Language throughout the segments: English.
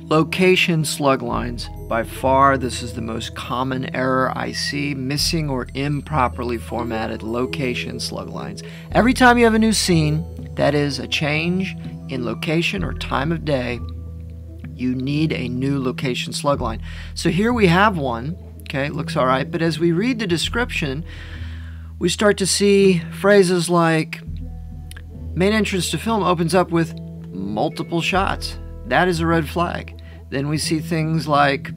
Location slug lines. By far, this is the most common error I see, missing or improperly formatted location slug lines. Every time you have a new scene, that is a change in location or time of day, you need a new location slug line. So here we have one, okay, looks all right, but as we read the description, we start to see phrases like, main entrance to film opens up with multiple shots. That is a red flag. Then we see things like,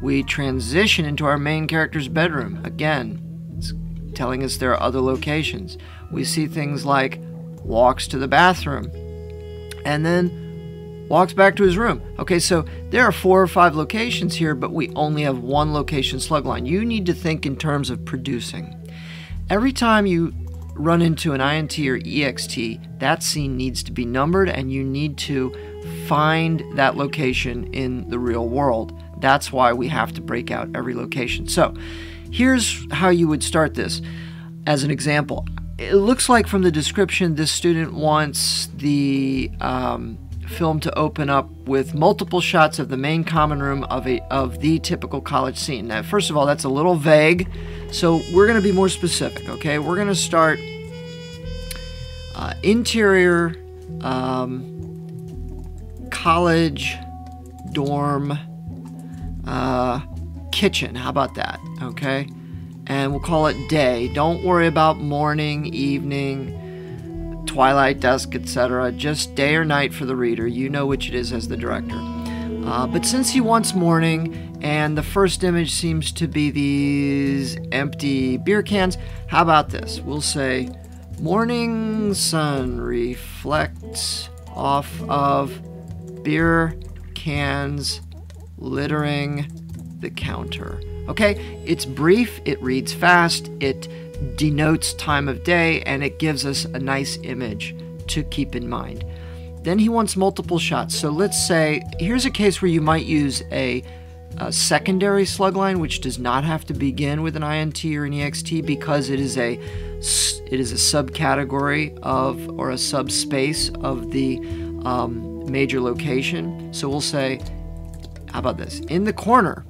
we transition into our main character's bedroom. Again, it's telling us there are other locations. We see things like, walks to the bathroom, and then walks back to his room. Okay, so there are 4 or 5 locations here, but we only have one location slug line. You need to think in terms of producing. Every time you run into an INT or EXT, that scene needs to be numbered, and you need to find that location in the real world. That's why we have to break out every location. So here's how you would start this. As an example, it looks like from the description this student wants the film to open up with multiple shots of the main common room of the typical college scene. Now, first of all, that's a little vague, so we're going to be more specific, okay? We're going to start interior college dorm kitchen. How about that? Okay, and we'll call it day. Don't worry about morning, evening, twilight, dusk, etc. Just day or night for the reader. You know which it is as the director. But since he wants morning, and the first image seems to be these empty beer cans, how about this? We'll say, morning sun reflects off of beer cans littering the counter. Okay, it's brief, it reads fast, it denotes time of day, and it gives us a nice image to keep in mind. Then he wants multiple shots. So let's say, here's a case where you might use a secondary slug line, which does not have to begin with an INT or an EXT, because it is a subcategory of, or a subspace of the major location. So we'll say, how about this? In the corner,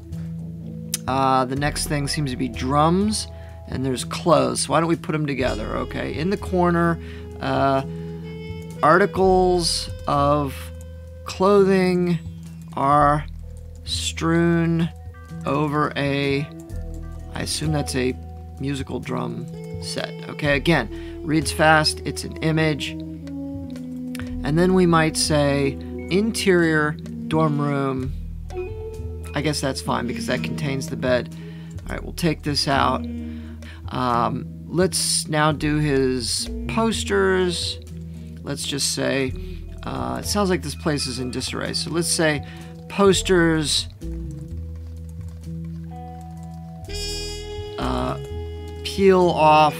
the next thing seems to be drums, and there's clothes. So why don't we put them together? Okay, in the corner, articles of clothing are strewn over I assume that's a musical drum set. Okay, again, reads fast, it's an image. And then we might say interior dorm room. I guess that's fine because that contains the bed. All right, we'll take this out. Let's now do his posters. Let's just say, it sounds like this place is in disarray. So let's say posters peel off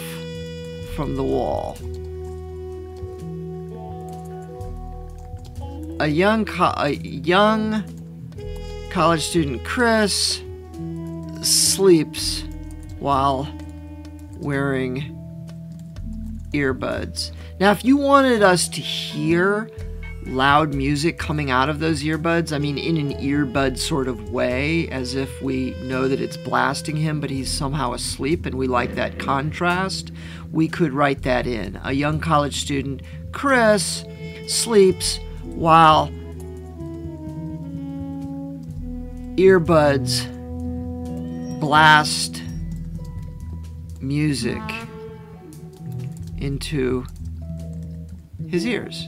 from the wall. A young college student, Chris, sleeps while wearing earbuds. Now, if you wanted us to hear loud music coming out of those earbuds, I mean in an earbud sort of way, as if we know that it's blasting him, but he's somehow asleep and we like that contrast, we could write that in. A young college student, Chris, sleeps while earbuds blast music into his ears.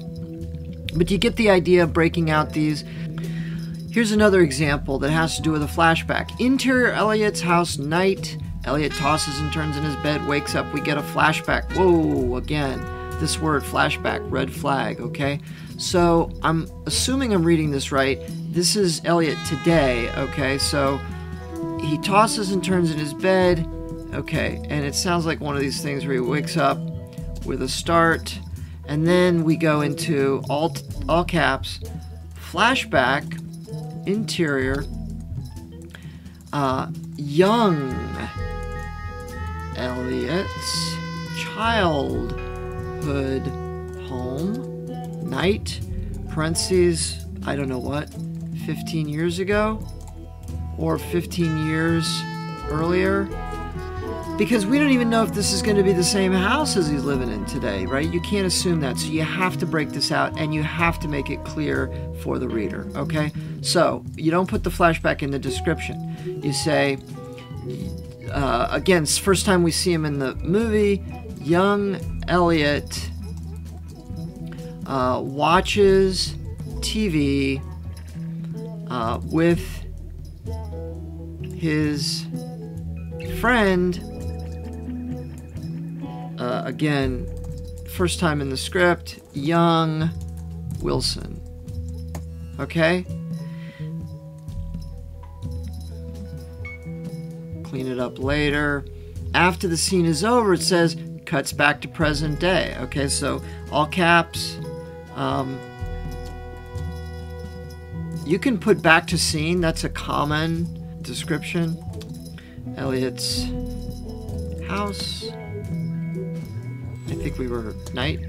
But you get the idea of breaking out these. Here's another example that has to do with a flashback. Interior Elliot's house, night. Elliot tosses and turns in his bed, wakes up, we get a flashback. Whoa, again, this word flashback, red flag, okay? So I'm assuming I'm reading this right. This is Elliot today, okay? So he tosses and turns in his bed, okay, and it sounds like one of these things where he wakes up with a start, and then we go into all caps, flashback, interior, young Elliot's childhood home, night, parentheses, I don't know what, 15 years ago or 15 years earlier, because we don't even know if this is going to be the same house as he's living in today, right? You can't assume that. So you have to break this out, and you have to make it clear for the reader, okay? So you don't put the flashback in the description. You say, again, first time we see him in the movie, young Elliot watches TV with his friend. Again, first time in the script, young Wilson. Okay? Clean it up later. After the scene is over, it says, cuts back to present day. Okay, so all caps. You can put back to scene. That's a common description. Elliot's house. I think we were night.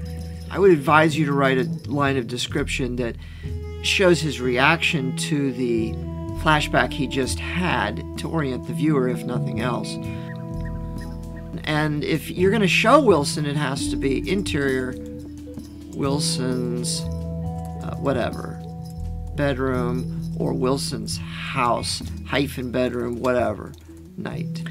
I would advise you to write a line of description that shows his reaction to the flashback he just had to orient the viewer, if nothing else. And if you're going to show Wilson, it has to be interior, Wilson's whatever, bedroom, or Wilson's house, hyphen bedroom, whatever, night.